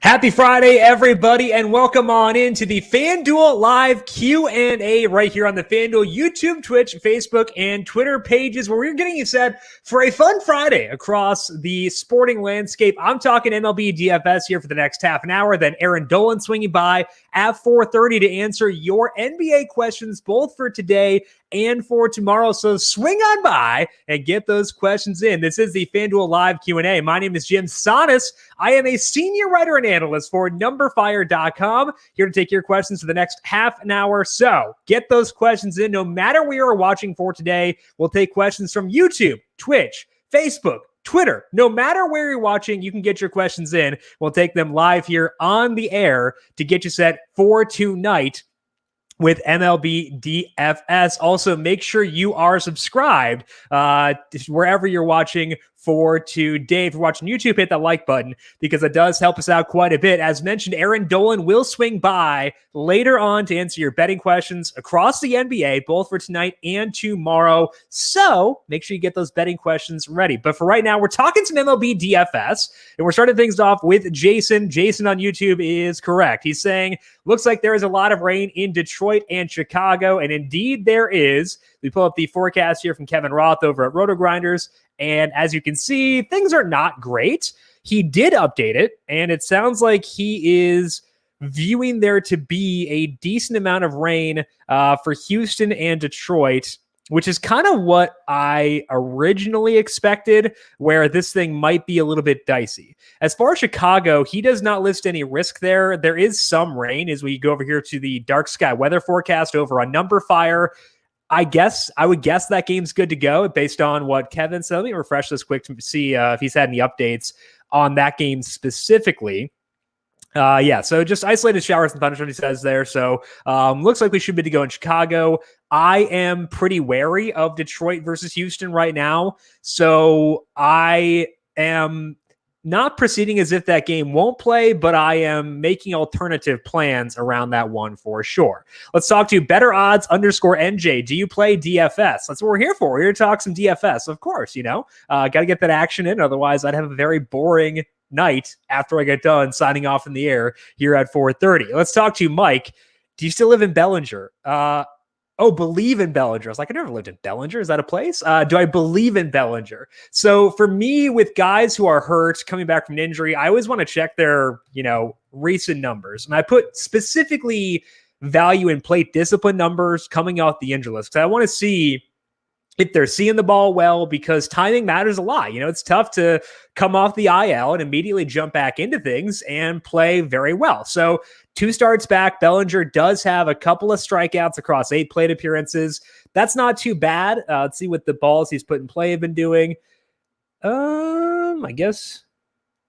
Happy Friday, everybody, and welcome on into the FanDuel Live Q&A right here on the FanDuel YouTube, Twitch, Facebook, and Twitter pages, where we're getting you set for a fun Friday across the sporting landscape. I'm talking MLB DFS here for the next half an hour, then Erin Dolan swinging by at 4:30 to answer your NBA questions, both for today and for tomorrow. So swing on by and get those questions in. This is the FanDuel Live Q&A. My name is Jim Sonis. I am a senior writer and analyst for numberFire.com, here to take your questions for the next half an hour. So get those questions in no matter where you're watching for today. We'll take questions from YouTube, Twitch, Facebook, Twitter. No matter where you're watching, you can get your questions in. We'll take them live here on the air to get you set for tonight with MLB DFS. Also, make sure you are subscribed wherever you're watching for today. If you're watching YouTube, hit that like button because it does help us out quite a bit. As mentioned, Erin Dolan will swing by later on to answer your betting questions across the NBA, both for tonight and tomorrow. So make sure you get those betting questions ready. But for right now, we're talking some MLB DFS, and we're starting things off with Jason. Jason on YouTube is correct. He's saying, looks like there is a lot of rain in Detroit and Chicago, and indeed there is. We pull up the forecast here from Kevin Roth over at RotoGrinders, and as you can see, things are not great. He did update it, and it sounds like he is viewing there to be a decent amount of rain for Houston and Detroit, which is kind of what I originally expected, where this thing might be a little bit dicey. As far as Chicago, he does not list any risk there. There is some rain as we go over here to the dark sky weather forecast over on numberFire. I would guess that game's good to go based on what Kevin said. Let me refresh this quick to see if he's had any updates on that game specifically. So just isolated showers and thunderstorms, he says there. So looks like we should be to go in Chicago. I am pretty wary of Detroit versus Houston right now. So I am not proceeding as if that game won't play, but I am making alternative plans around that one for sure. Let's talk to Better Odds _NJ. Do you play DFS? That's what we're here for. We're here to talk some DFS, of course, got to get that action in. Otherwise, I'd have a very boring night after I get done signing off in the air here at 4:30. Let's talk to Mike. Do you still live in Bellinger? Believe in Bellinger. I was like, I never lived in Bellinger. Is that a place? Do I believe in Bellinger? So for me, with guys who are hurt, coming back from an injury, I always want to check their, recent numbers. And I put specifically value in plate discipline numbers coming off the injury list. Because I want to see if they're seeing the ball well, because timing matters a lot. It's tough to come off the IL and immediately jump back into things and play very well. So 2 starts back, Bellinger does have a couple of strikeouts across 8 plate appearances. That's not too bad. Let's see what the balls he's put in play have been doing. I guess.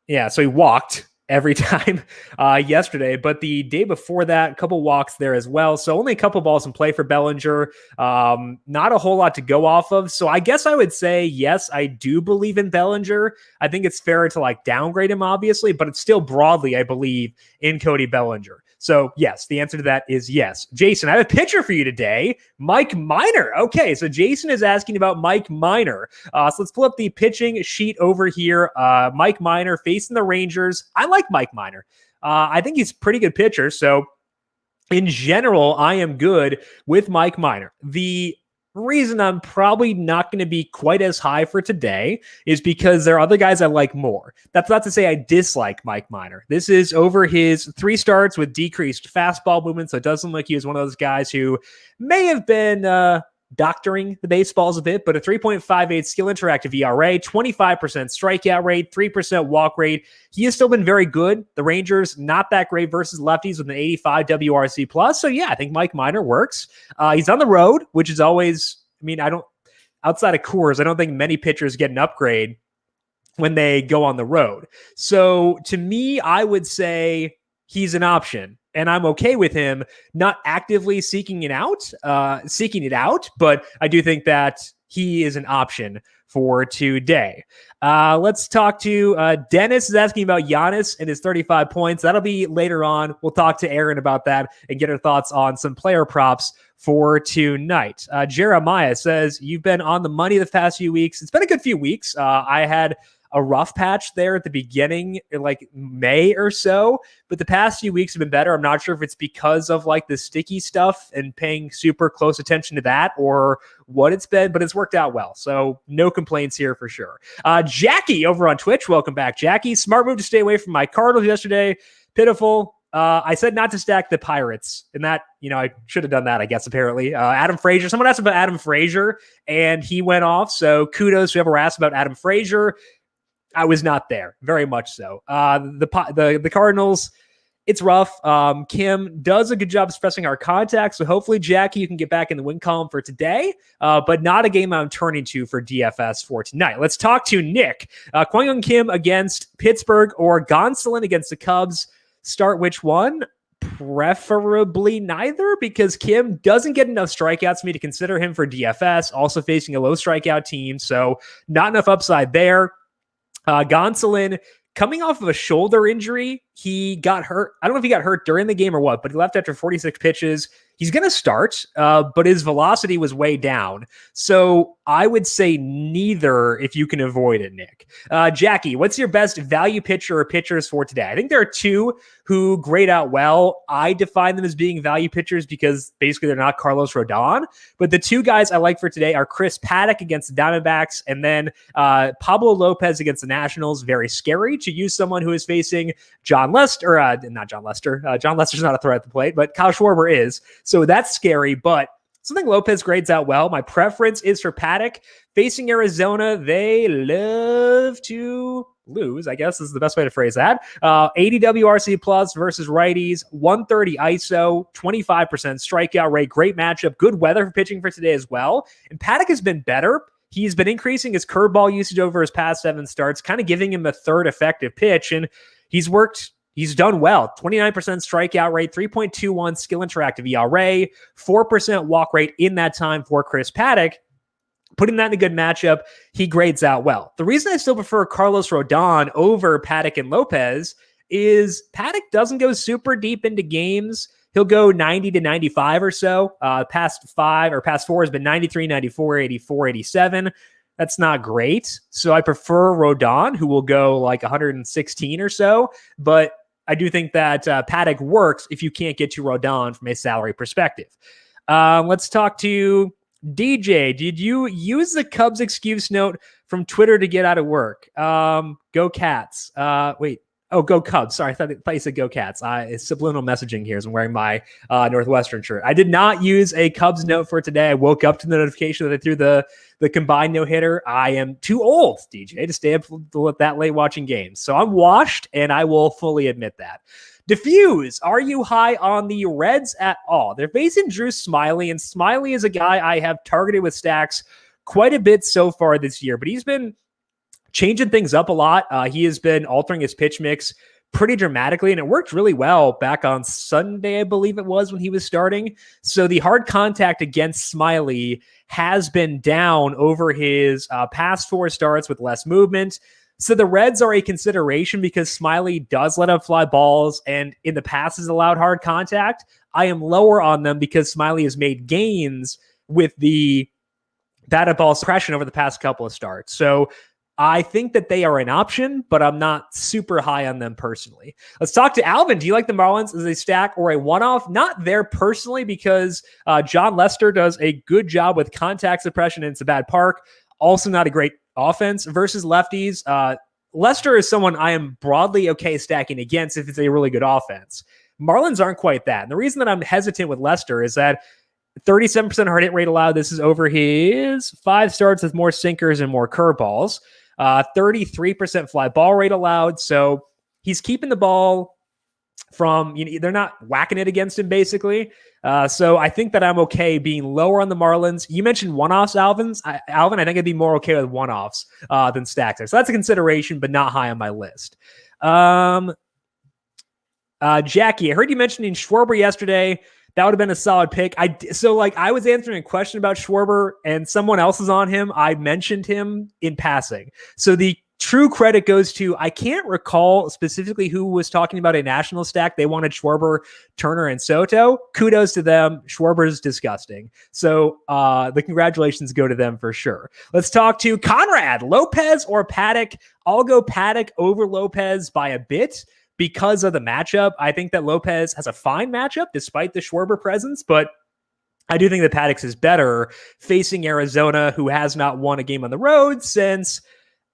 Yeah, so he walked every time yesterday, but the day before that, a couple walks there as well. So only a couple balls in play for Bellinger. Not a whole lot to go off of. So I guess I would say, yes, I do believe in Bellinger. I think it's fair to downgrade him, obviously, but it's still broadly, I believe, in Cody Bellinger. So yes, the answer to that is yes. Jason, I have a pitcher for you today, Mike Minor. Okay, so Jason is asking about Mike Minor. So let's pull up the pitching sheet over here. Mike Minor facing the Rangers. I like Mike Minor. I think he's a pretty good pitcher. So in general, I am good with Mike Minor. The reason I'm probably not going to be quite as high for today is because there are other guys I like more. That's not to say I dislike Mike Minor. This is over his 3 starts with decreased fastball movement, so it doesn't look like he was one of those guys who may have been doctoring the baseballs a bit, but a 3.58 skill interactive ERA, 25% strikeout rate, 3% walk rate. He has still been very good. The Rangers, not that great versus lefties with an 85 WRC plus. So yeah, I think Mike Minor works. He's on the road, which is always, outside of Coors, I don't think many pitchers get an upgrade when they go on the road. So to me, I would say he's an option. And I'm okay with him not actively seeking it out, but I do think that he is an option for today. Let's talk to Dennis is asking about Giannis and his 35 points. That'll be later on. We'll talk to Erin about that and get her thoughts on some player props for tonight. Jeremiah says, you've been on the money the past few weeks. It's been a good few weeks. I had a rough patch there at the beginning, like May or so, but the past few weeks have been better. I'm not sure if it's because of like the sticky stuff and paying super close attention to that or what it's been, but it's worked out well. So no complaints here for sure. Jackie over on Twitch. Welcome back, Jackie. Smart move to stay away from my Cardinals yesterday. Pitiful. I said not to stack the Pirates, and that, I should have done that, I guess, apparently. Adam Frazier. Someone asked about Adam Frazier, and he went off. So kudos to whoever asked about Adam Frazier. I was not there, very much so. The Cardinals, it's rough. Kim does a good job expressing our contacts, so hopefully, Jackie, you can get back in the win column for today, but not a game I'm turning to for DFS for tonight. Let's talk to Nick. Kwang Young Kim against Pittsburgh or Gonsolin against the Cubs. Start which one? Preferably neither, because Kim doesn't get enough strikeouts for me to consider him for DFS, also facing a low strikeout team, so not enough upside there. Gonsolin, coming off of a shoulder injury, he got hurt. I don't know if he got hurt during the game or what, but he left after 46 pitches. He's going to start, but his velocity was way down. So I would say neither if you can avoid it, Nick. Jackie, what's your best value pitcher or pitchers for today? I think there are two who grade out well. I define them as being value pitchers because basically they're not Carlos Rodon. But the two guys I like for today are Chris Paddack against the Diamondbacks and then Pablo Lopez against the Nationals. Very scary to use someone who is facing John Lester, not John Lester. John Lester's not a threat at the plate, but Kyle Schwarber is. So that's scary, but something Lopez grades out well. My preference is for Paddack. Facing Arizona, they love to lose, I guess is the best way to phrase that. 80 WRC plus versus righties, 130 ISO, 25% strikeout rate. Great matchup. Good weather for pitching for today as well. And Paddack has been better. He's been increasing his curveball usage over his past 7 starts, kind of giving him a third effective pitch. And he's done well. 29% strikeout rate, 3.21 skill interactive ERA, 4% walk rate in that time for Chris Paddack. Putting that in a good matchup, he grades out well. The reason I still prefer Carlos Rodon over Paddack and Lopez is Paddack doesn't go super deep into games. He'll go 90 to 95 or so. Past 4 has been 93, 94, 84, 87. That's not great. So I prefer Rodon, who will go like 116 or so. But I do think that Paddack works if you can't get to Rodon from a salary perspective. Let's talk to DJ. Did you use the Cubs excuse note from Twitter to get out of work? Go Cats. Go Cubs. Sorry, I thought you said go Cats. It's subliminal messaging here as I'm wearing my Northwestern shirt. I did not use a Cubs note for today. I woke up to the notification that I threw the combined no-hitter. I am too old, DJ, to stay up that late watching games. So I'm washed, and I will fully admit that. Diffuse, are you high on the Reds at all? They're facing Drew Smyly, and Smyly is a guy I have targeted with stacks quite a bit so far this year, but he's been changing things up a lot. He has been altering his pitch mix pretty dramatically, and it worked really well back on Sunday, I believe it was, when he was starting. So the hard contact against Smyly has been down over his past 4 starts with less movement. So the Reds are a consideration because Smyly does let up fly balls and in the past has allowed hard contact. I am lower on them because Smyly has made gains with the batted ball suppression over the past couple of starts. So I think that they are an option, but I'm not super high on them personally. Let's talk to Alvin. Do you like the Marlins as a stack or a one-off? Not there personally because John Lester does a good job with contact suppression and it's a bad park. Also not a great offense versus lefties. Lester is someone I am broadly okay stacking against if it's a really good offense. Marlins aren't quite that. And the reason that I'm hesitant with Lester is that 37% hard hit rate allowed. This is over his 5 starts with more sinkers and more curveballs. 33% fly ball rate allowed. So he's keeping the ball from, they're not whacking it against him basically. So I think that I'm okay being lower on the Marlins. You mentioned one-offs, Alvin. I think I'd be more okay with one-offs than stacks there. So that's a consideration, but not high on my list. Jackie, I heard you mentioning Schwarber yesterday. That would have been a solid pick. I was answering a question about Schwarber and someone else is on him. I mentioned him in passing. So the True credit goes to, I can't recall specifically who was talking about a national stack. They wanted Schwarber, Turner, and Soto. Kudos to them. Schwarber's disgusting. So the congratulations go to them for sure. Let's talk to Conrad. Lopez or Paddock? I'll go Paddock over Lopez by a bit because of the matchup. I think that Lopez has a fine matchup despite the Schwarber presence, but I do think that Paddock is better facing Arizona, who has not won a game on the road since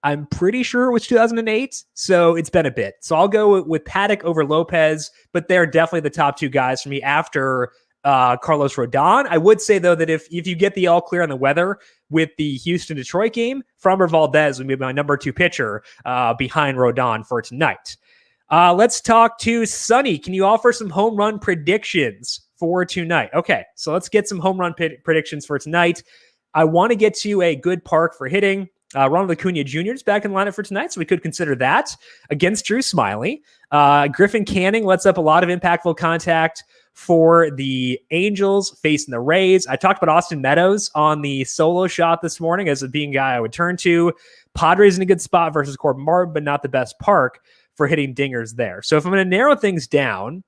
I'm pretty sure it was 2008. So it's been a bit. So I'll go with Paddock over Lopez, but they're definitely the top two guys for me after Carlos Rodon. I would say, though, that if you get the all clear on the weather with the Houston-Detroit game, Framber Valdez would be my number 2 pitcher behind Rodon for tonight. Let's talk to Sonny. Can you offer some home run predictions for tonight? Okay, so let's get some home run predictions for tonight. I want to get to a good park for hitting. Ronald Acuna Jr. is back in lineup for tonight, so we could consider that against Drew Smyly. Griffin Canning lets up a lot of impactful contact for the Angels facing the Rays. I talked about Austin Meadows on the solo shot this morning as being a guy I would turn to. Padres in a good spot versus Corbin Martin, but not the best park for hitting dingers there. So if I'm going to narrow things down,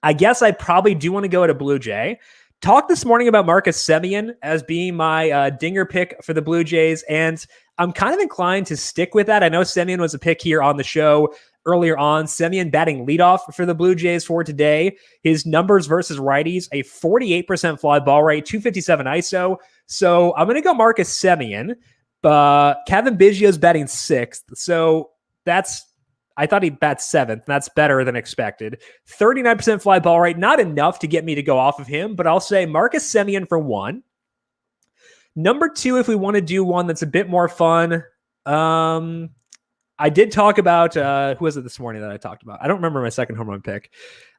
I guess I probably do want to go at a Blue Jay. Talked this morning about Marcus Semien as being my dinger pick for the Blue Jays, and I'm kind of inclined to stick with that. I know Semien was a pick here on the show earlier on. Semien batting leadoff for the Blue Jays for today. His numbers versus righties, a 48% fly ball rate, 257 ISO. So I'm going to go Marcus Semien. Kevin Biggio's batting 6th, so I thought he'd bat 7th. That's better than expected. 39% fly ball rate, not enough to get me to go off of him, but I'll say Marcus Semien for 1. Number 2, if we want to do one that's a bit more fun, I did talk about, who was it this morning that I talked about? I don't remember my second home run pick.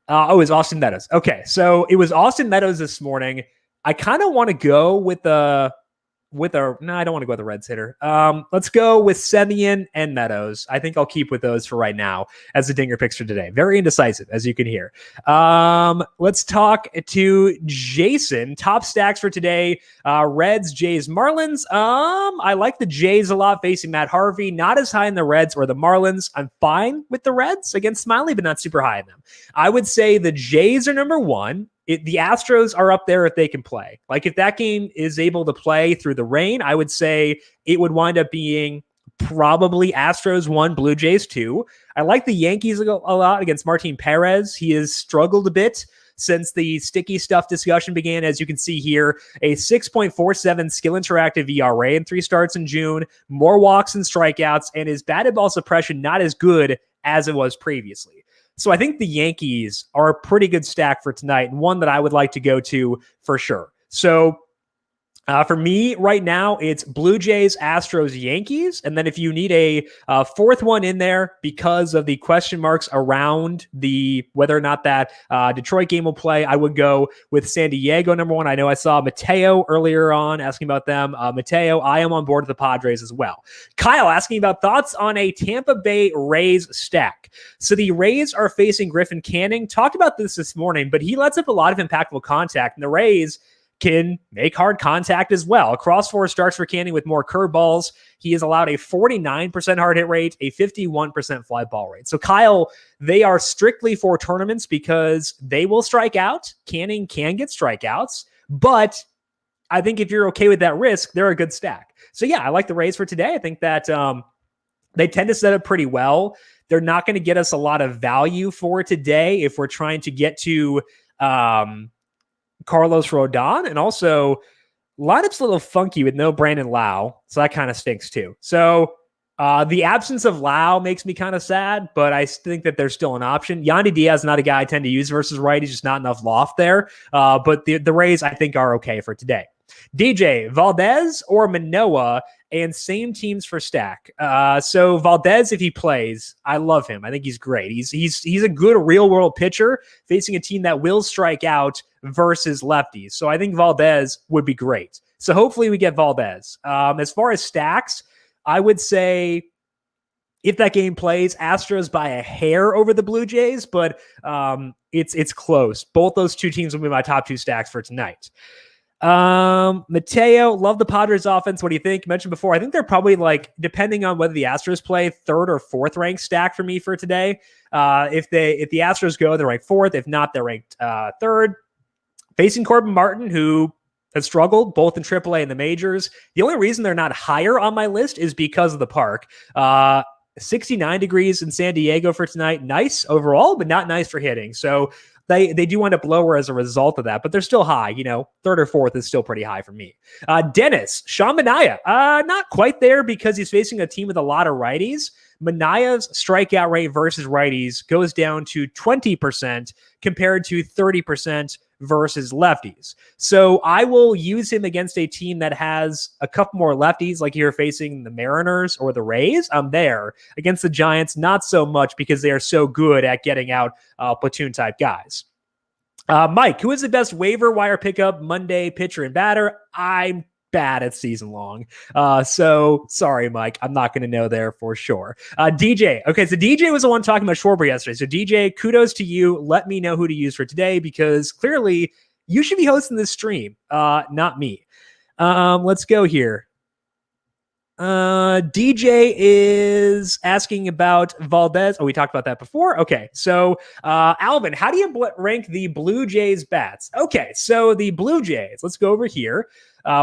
It was Austin Meadows. Okay, so it was Austin Meadows this morning. I kind of want to go no, I don't want to go with the Reds hitter. Let's go with Semien and Meadows. I think I'll keep with those for right now as the dinger picks for today. Very indecisive, as you can hear. Let's talk to Jason. Top stacks for today. Reds, Jays, Marlins. I like the Jays a lot facing Matt Harvey. Not as high in the Reds or the Marlins. I'm fine with the Reds against Smyly, but not super high in them. I would say the Jays are number 1. The Astros are up there if they can play. Like if that game is able to play through the rain, I would say it would wind up being probably Astros 1, Blue Jays 2. I like the Yankees a lot against Martin Perez. He has struggled a bit since the sticky stuff discussion began. As you can see here, a 6.47 skill interactive ERA in 3 starts in June, more walks and strikeouts, and his batted ball suppression not as good as it was previously. So I think the Yankees are a pretty good stack for tonight, and one that I would like to go to for sure. So for me right now, it's Blue Jays, Astros, Yankees. And then if you need a fourth one in there because of the question marks around whether or not that Detroit game will play, I would go with San Diego, number 1. I know I saw Mateo earlier on asking about them. Mateo, I am on board with the Padres as well. Kyle asking about thoughts on a Tampa Bay Rays stack. So the Rays are facing Griffin Canning. Talked about this morning, but he lets up a lot of impactful contact, and the Rays can make hard contact as well. Across 4 starts for Canning with more curveballs. He has allowed a 49% hard hit rate, a 51% fly ball rate. So Kyle, they are strictly for tournaments because they will strike out. Canning can get strikeouts, but I think if you're okay with that risk, they're a good stack. So yeah, I like the Rays for today. I think that they tend to set up pretty well. They're not going to get us a lot of value for today if we're trying to get to Carlos Rodon, and also lineup's a little funky with no Brandon Lau, so that kind of stinks too. So the absence of Lau makes me kind of sad, but I think that there's still an option. Yandy Diaz, not a guy I tend to use versus righties, just not enough loft there. But the Rays, I think, are okay for today. DJ, Valdez or Manoah, and same teams for stack. So Valdez, if he plays, I love him. I think he's great. He's a good real world pitcher facing a team that will strike out versus lefties. So I think Valdez would be great. So hopefully we get Valdez. As far as stacks, I would say if that game plays, Astros by a hair over the Blue Jays, but it's close. Both those two teams will be my top 2 stacks for tonight. Mateo, love the Padres offense. What do you think? Mentioned before, I think they're probably like, depending on whether the Astros play, third or fourth ranked stack for me for today. If the Astros go, they're ranked fourth. If not, they're ranked third. Facing Corbin Martin, who has struggled both in AAA and the majors. The only reason they're not higher on my list is because of the park. 69 degrees in San Diego for tonight. Nice overall, but not nice for hitting. So they do end up lower as a result of that, but they're still high. Third or fourth is still pretty high for me. Dennis, Sean Manaea, not quite there because he's facing a team with a lot of righties. Manaea's strikeout rate versus righties goes down to 20% compared to 30% versus lefties. So I will use him against a team that has a couple more lefties, like you're facing the Mariners or the Rays. I'm there. Against the Giants, not so much because they are so good at getting out platoon type guys. Mike, who is the best waiver wire pickup Monday pitcher and batter? I'm bad at season long. So sorry, Mike. I'm not going to know there for sure. DJ. Okay, so DJ was the one talking about Schwarber yesterday. So DJ, kudos to you. Let me know who to use for today because clearly you should be hosting this stream, not me. Let's go here. DJ is asking about Valdez. Oh, we talked about that before. Okay. So, Alvin, how do you rank the Blue Jays bats? Okay. So the Blue Jays, let's go over here.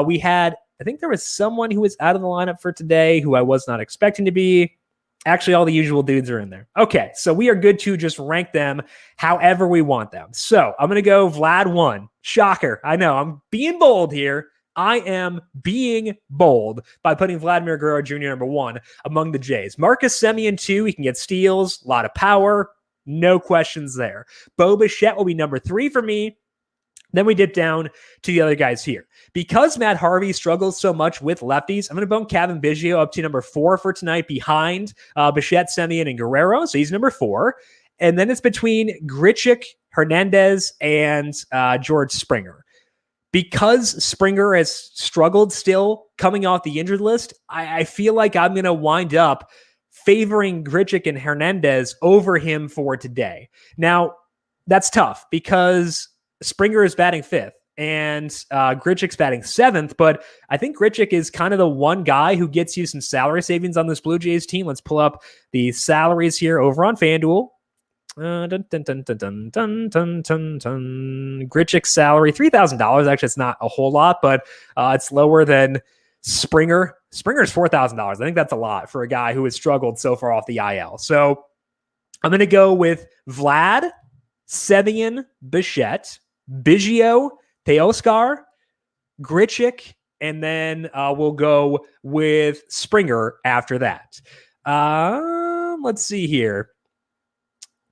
We had, I think there was someone who was out of the lineup for today who I was not expecting to be. Actually, all the usual dudes are in there. Okay. So we are good to just rank them however we want them. So I'm going to go Vlad 1. Shocker. I know I'm being bold here. I am being bold by putting Vladimir Guerrero Jr. number 1 among the Jays. Marcus Semien 2, he can get steals, a lot of power, no questions there. Bo Bichette will be number 3 for me. Then we dip down to the other guys here. Because Matt Harvey struggles so much with lefties, I'm going to bump Kevin Biggio up to number 4 for tonight behind Bichette, Semien, and Guerrero. So he's number 4. And then it's between Grichuk, Hernandez, and George Springer. Because Springer has struggled still coming off the injured list, I feel like I'm going to wind up favoring Grichuk and Hernandez over him for today. Now, that's tough because Springer is batting 5th and Grichuk's batting 7th, but I think Grichuk is kind of the one guy who gets you some salary savings on this Blue Jays team. Let's pull up the salaries here over on FanDuel. Grichuk's salary, $3,000. Actually, it's not a whole lot, but it's lower than Springer. Springer's $4,000. I think that's a lot for a guy who has struggled so far off the IL. So I'm going to go with Vlad, Semien, Bichette, Biggio, Teoscar, Grichuk, and then we'll go with Springer after that. Let's see here.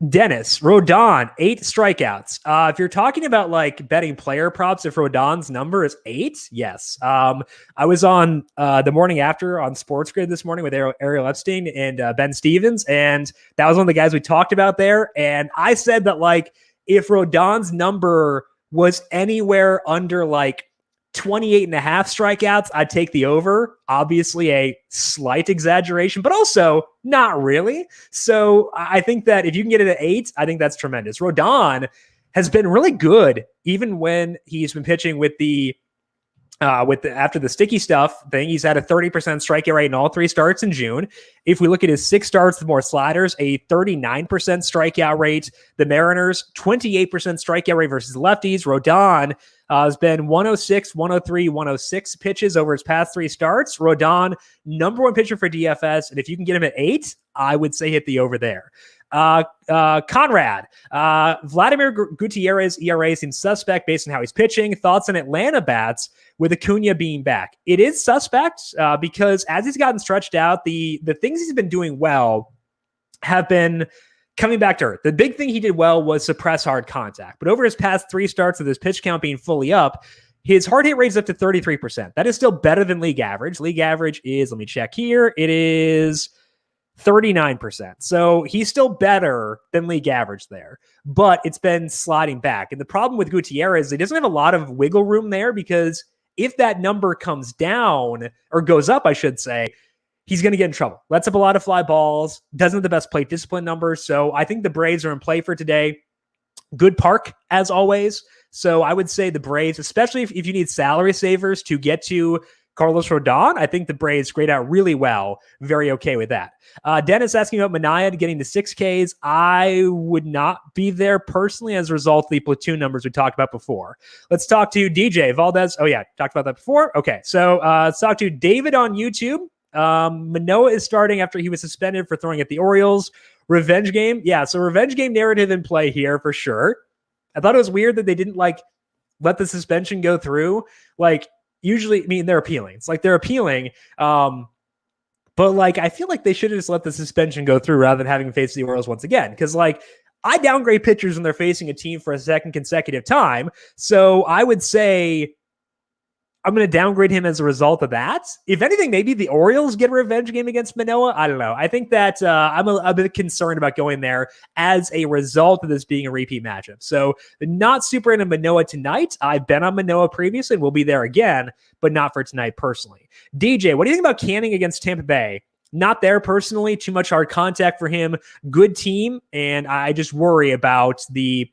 Dennis, Rodon, 8 strikeouts. If you're talking about like betting player props, if Rodon's number is 8, yes. I was on the morning after on Sports Grid this morning with Ariel Epstein and Ben Stevens, and that was one of the guys we talked about there. And I said that like if Rodon's number was anywhere under like 28 and a half strikeouts, I'd take the over. Obviously a slight exaggeration, but also not really. So I think that if you can get it at 8, I think that's tremendous. Rodon has been really good, even when he's been pitching with the after the sticky stuff thing. He's had a 30% strikeout rate in all 3 starts in June. If we look at his 6 starts with more sliders, a 39% strikeout rate. The Mariners, 28% strikeout rate versus lefties. Rodon has been 106, 103, 106 pitches over his past 3 starts. Rodon, number 1 pitcher for DFS. And if you can get him at 8, I would say hit the over there. Conrad, Vladimir Gutierrez ERA seems suspect based on how he's pitching. Thoughts on Atlanta bats with Acuna being back? It is suspect because as he's gotten stretched out, the things he's been doing well have been coming back to earth. The big thing he did well was suppress hard contact, but over his past 3 starts with his pitch count being fully up, his hard hit rate is up to 33%. That is still better than league average. League average is, let me check here, it is 39%. So he's still better than league average there, but it's been sliding back. And the problem with Gutierrez, he doesn't have a lot of wiggle room there because if that number comes down or goes up, I should say, he's going to get in trouble. Lets up a lot of fly balls, doesn't have the best plate discipline numbers. So I think the Braves are in play for today. Good park, as always. So I would say the Braves, especially if you need salary savers to get to Carlos Rodon, I think the Braves grade out really well. Very okay with that. Dennis asking about Manaea getting to 6Ks. I would not be there personally as a result of the platoon numbers we talked about before. Let's talk to DJ Valdez. Oh, yeah, talked about that before. Okay, so let's talk to David on YouTube. Manoah is starting after he was suspended for throwing at the Orioles. Revenge game. Yeah, so revenge game narrative in play here for sure. I thought it was weird that they didn't let the suspension go through. Usually, I mean, they're appealing. It's like they're appealing. But I feel like they should have just let the suspension go through rather than having to face the Orioles once again. Because I downgrade pitchers when they're facing a team for a second consecutive time. So I would say I'm going to downgrade him as a result of that. If anything, maybe the Orioles get a revenge game against Manoah. I don't know. I think that I'm a bit concerned about going there as a result of this being a repeat matchup. So not super into Manoah tonight. I've been on Manoah previously and we'll be there again, but not for tonight personally. DJ, what do you think about Canning against Tampa Bay? Not there personally. Too much hard contact for him. Good team. And I just worry about the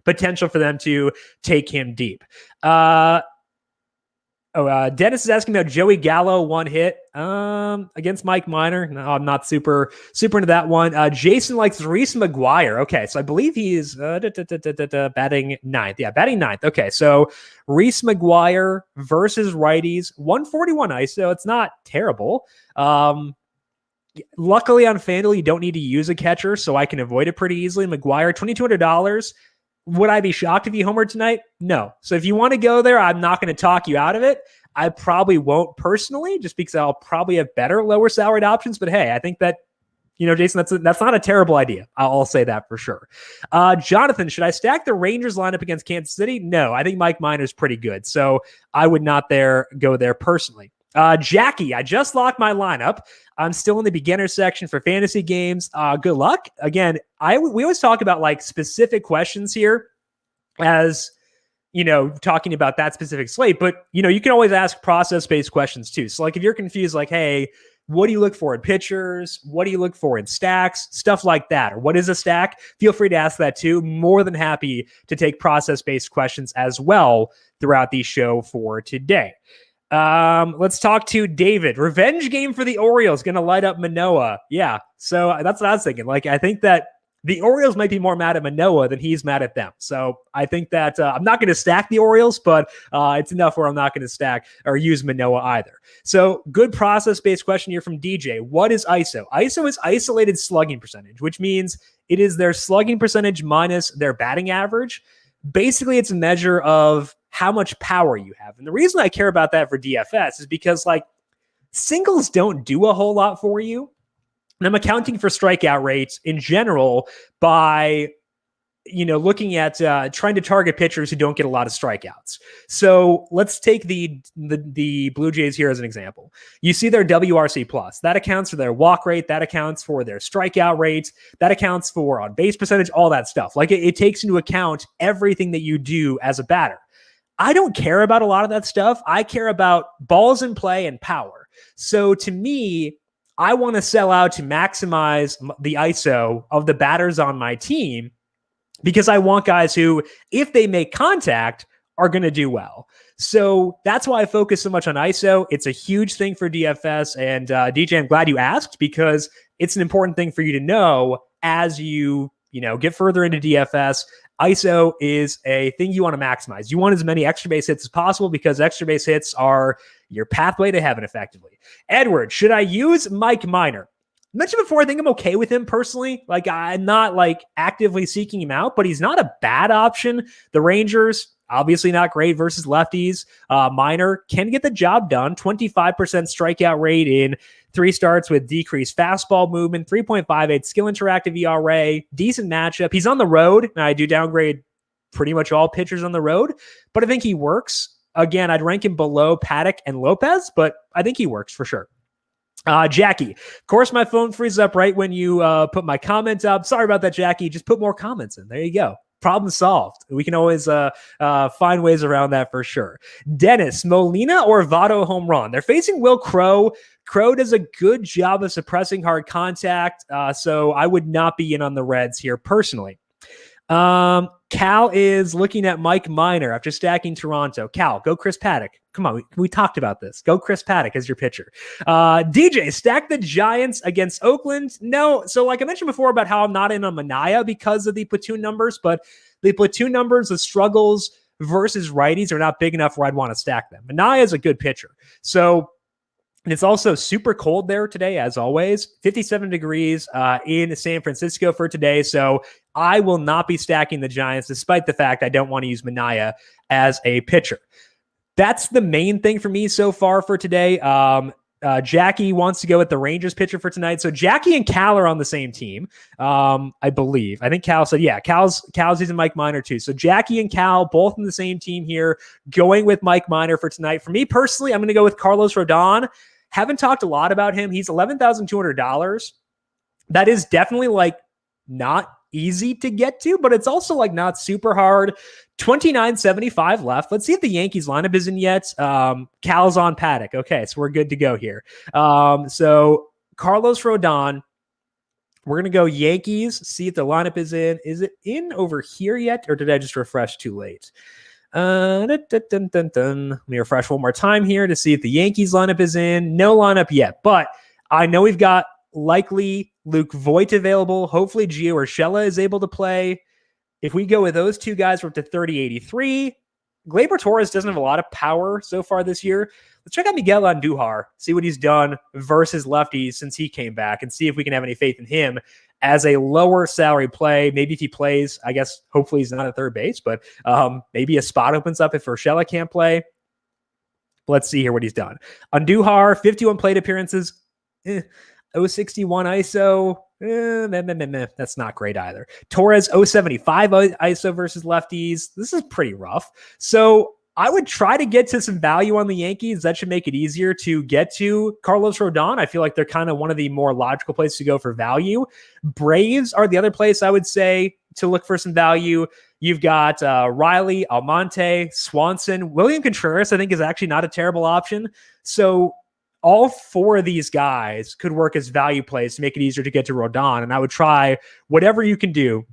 potential for them to take him deep. Dennis is asking about Joey Gallo one hit against Mike Minor. No, I'm not super into that one. Jason likes Reese McGuire. Okay, so I believe he is batting ninth. Yeah, batting ninth. Okay, so Reese McGuire versus righties, 141 ISO. It's not terrible. Luckily on FanDuel, you don't need to use a catcher, so I can avoid it pretty easily. McGuire, $2,200. Would I be shocked if he homered tonight? No. So if you want to go there, I'm not going to talk you out of it. I probably won't personally, just because I'll probably have better lower salaried options. But hey, I think that, Jason, that's not a terrible idea. I'll say that for sure. Jonathan, should I stack the Rangers lineup against Kansas City? No, I think Mike Minor's pretty good. So I would not go there personally. Jackie, I just locked my lineup. I'm still in the beginner section for fantasy games. Good luck. Again, we always talk about specific questions here as, talking about that specific slate, but you can always ask process-based questions too. So if you're confused, hey, what do you look for in pitchers? What do you look for in stacks? Stuff like that. Or what is a stack? Feel free to ask that too. More than happy to take process-based questions as well throughout the show for today. Let's talk to David. Revenge game for the Orioles, gonna light up Manoah. Yeah, so that's what I was thinking. I think that the Orioles might be more mad at Manoah than he's mad at them. So I think that I'm not going to stack the Orioles, but it's enough where I'm not going to stack or use Manoah either. So good process-based question here from DJ. What is ISO? ISO is isolated slugging percentage, which means it is their slugging percentage minus their batting average. Basically, it's a measure of how much power you have. And the reason I care about that for DFS is because singles don't do a whole lot for you. And I'm accounting for strikeout rates in general by, looking at trying to target pitchers who don't get a lot of strikeouts. So let's take the Blue Jays here as an example. You see their WRC plus. That accounts for their walk rate. That accounts for their strikeout rate. That accounts for on base percentage, all that stuff. It takes into account everything that you do as a batter. I don't care about a lot of that stuff. I care about balls in play and power. So to me, I want to sell out to maximize the ISO of the batters on my team because I want guys who, if they make contact, are going to do well. So that's why I focus so much on ISO. It's a huge thing for DFS. And DJ, I'm glad you asked because it's an important thing for you to know as you get further into DFS. ISO is a thing you want to maximize. You want as many extra base hits as possible because extra base hits are your pathway to heaven effectively. Edward, should I use Mike Minor? I mentioned before, I think I'm okay with him personally. I'm not actively seeking him out, but he's not a bad option. The Rangers, obviously not great versus lefties. Minor can get the job done. 25% strikeout rate in 3 starts with decreased fastball movement, 3.58 skill interactive ERA, decent matchup. He's on the road, and I do downgrade pretty much all pitchers on the road, but I think he works. Again, I'd rank him below Paddock and Lopez, but I think he works for sure. Jackie, of course, my phone freezes up right when you put my comment up. Sorry about that, Jackie. Just put more comments in. There you go. Problem solved. We can always find ways around that for sure. Dennis, Molina or Votto home run? They're facing Will Crowe. Crowe does a good job of suppressing hard contact, so I would not be in on the Reds here personally. Cal is looking at Mike Minor after stacking Toronto. Cal, go Chris Paddock. Come on, we talked about this. Go Chris Paddock as your pitcher. DJ, stack the Giants against Oakland. No, so like I mentioned before about how I'm not in on Manaea because of the platoon numbers, but the platoon numbers, the struggles versus righties are not big enough where I'd want to stack them. Manaea is a good pitcher. So, and it's also super cold there today, as always. 57 degrees in San Francisco for today. So I will not be stacking the Giants, despite the fact I don't want to use Manaea as a pitcher. That's the main thing for me so far for today. Jackie wants to go with the Rangers pitcher for tonight. So Jackie and Cal are on the same team, I believe. I think Cal said, yeah, Cal's using Mike Minor too. So Jackie and Cal both in the same team here, going with Mike Minor for tonight. For me personally, I'm going to go with Carlos Rodon. Haven't talked a lot about him. He's $11,200. That is definitely like not easy to get to, but it's also like not super hard. 29.75 left. Let's see if the Yankees lineup isn't yet. Cal's on Paddock. Okay, so we're good to go here. So Carlos Rodon, we're going to go Yankees, see if the lineup is in. Is it in over here yet, or did I just refresh too late? Let me refresh one more time here to see if the Yankees lineup is in. No lineup yet, but I know we've got likely Luke Voit available. Hopefully Gio Urshela is able to play. If we go with those two guys, we're up to 30.83. Gleyber Torres doesn't have a lot of power so far this year. Let's check out Miguel Andujar, see what he's done versus lefties since he came back, and see if we can have any faith in him as a lower salary play. Maybe if he plays, I guess hopefully he's not at third base, but maybe a spot opens up if Urshela can't play. Let's see here what he's done. Andujar, 51 plate appearances, 061 ISO. That's not great either. Torres, 075 ISO versus lefties. This is pretty rough. So I would try to get to some value on the Yankees. That should make it easier to get to Carlos Rodon. I feel like they're kind of one of the more logical places to go for value. Braves are the other place I would say to look for some value. You've got Riley, Almonte, Swanson. William Contreras, I think, is actually not a terrible option. So all four of these guys could work as value plays to make it easier to get to Rodon. And I would try whatever you can do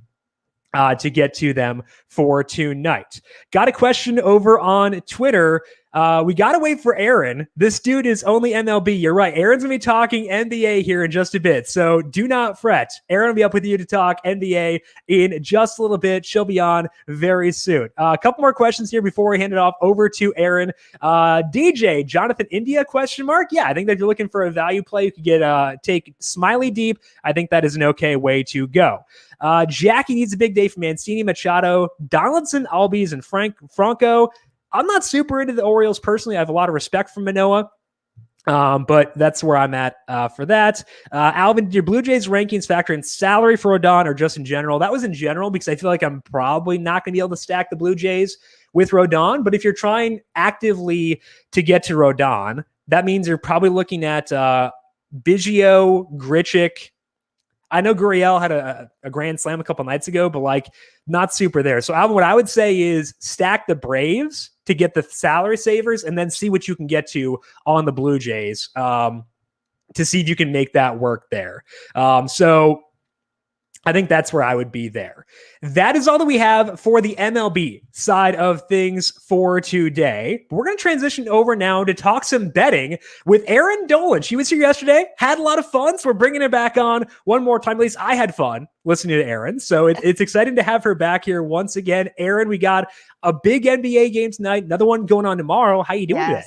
to get to them for tonight. Got a question over on Twitter. We got to wait for Erin. This dude is only MLB. You're right. Erin's going to be talking NBA here in just a bit. So do not fret. Erin will be up with you to talk NBA in just a little bit. She'll be on very soon. A couple more questions here before we hand it off over to Erin. DJ, Jonathan India, question mark? Yeah, I think that if you're looking for a value play, you could get take Smiley deep. I think that is an okay way to go. Jackie needs a big day from Mancini, Machado, Donaldson, Albies, and Franco. I'm not super into the Orioles personally. I have a lot of respect for Manoah, but that's where I'm at for that. Alvin, did your Blue Jays rankings factor in salary for Rodon or just in general? That was in general because I feel like I'm probably not going to be able to stack the Blue Jays with Rodon. But if you're trying actively to get to Rodon, that means you're probably looking at Biggio, Grichuk. I know Gurriel had a grand slam a couple nights ago, but like not super there. So Alvin, what I would say is stack the Braves to get the salary savers and then see what you can get to on the Blue Jays to see if you can make that work there. So I think that's where I would be there. That is all that we have for the MLB side of things for today. We're going to transition over now to talk some betting with Erin Dolan. She was here yesterday, had a lot of fun, so we're bringing her back on one more time. At least I had fun listening to Erin, so it's exciting to have her back here once again. Erin, we got a big NBA game tonight, another one going on tomorrow. How you doing today?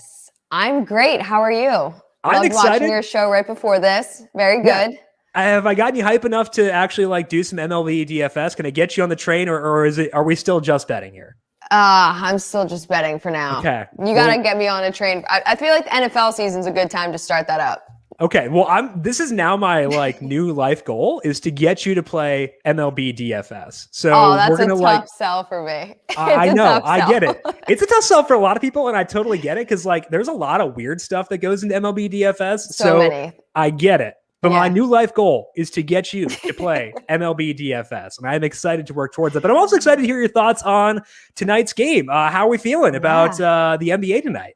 I'm great. How are you? I'm excited. Watching your show right before this. Very good. Yeah. Have I gotten you hype enough to actually like do some MLB DFS? Can I get you on the train, or are we still just betting here? I'm still just betting for now. Okay. You got to get me on a train. I feel like the NFL season's a good time to start that up. Okay. Well, this is now my like new life goal is to get you to play MLB DFS. So that's we're gonna a tough sell for me. I know. I get it. It's a tough sell for a lot of people, and I totally get it because like there's a lot of weird stuff that goes into MLB DFS. So many. I get it. But my new life goal is to get you to play MLB DFS. And I'm excited to work towards it. But I'm also excited to hear your thoughts on tonight's game. How are we feeling about the NBA tonight?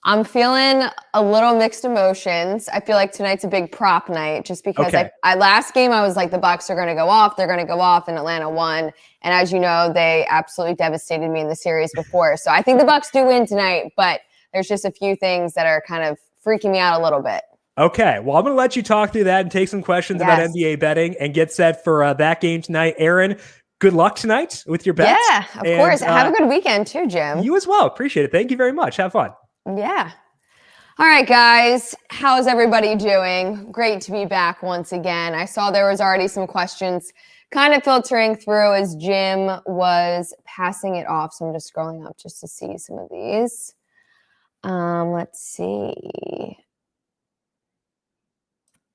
I'm feeling a little mixed emotions. I feel like tonight's a big prop night just because I last game I was like the Bucks are going to go off. They're going to go off, and Atlanta won. And as you know, they absolutely devastated me in the series before. So I think the Bucks do win tonight, but there's just a few things that are kind of freaking me out a little bit. Okay, well, I'm going to let you talk through that and take some questions about NBA betting and get set for that game tonight. Erin, good luck tonight with your bets. Yeah, of course. Have a good weekend too, Jim. You as well. Appreciate it. Thank you very much. Have fun. Yeah. All right, guys. How's everybody doing? Great to be back once again. I saw there was already some questions kind of filtering through as Jim was passing it off. So I'm just scrolling up just to see some of these. Let's see.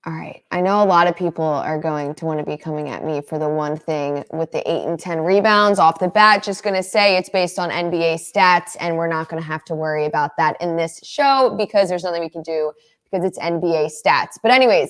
All right. I know a lot of people are going to want to be coming at me for the one thing with the 8 and 10 rebounds off the bat. Just going to say it's based on NBA stats, and we're not going to have to worry about that in this show because there's nothing we can do because it's NBA stats. But anyways,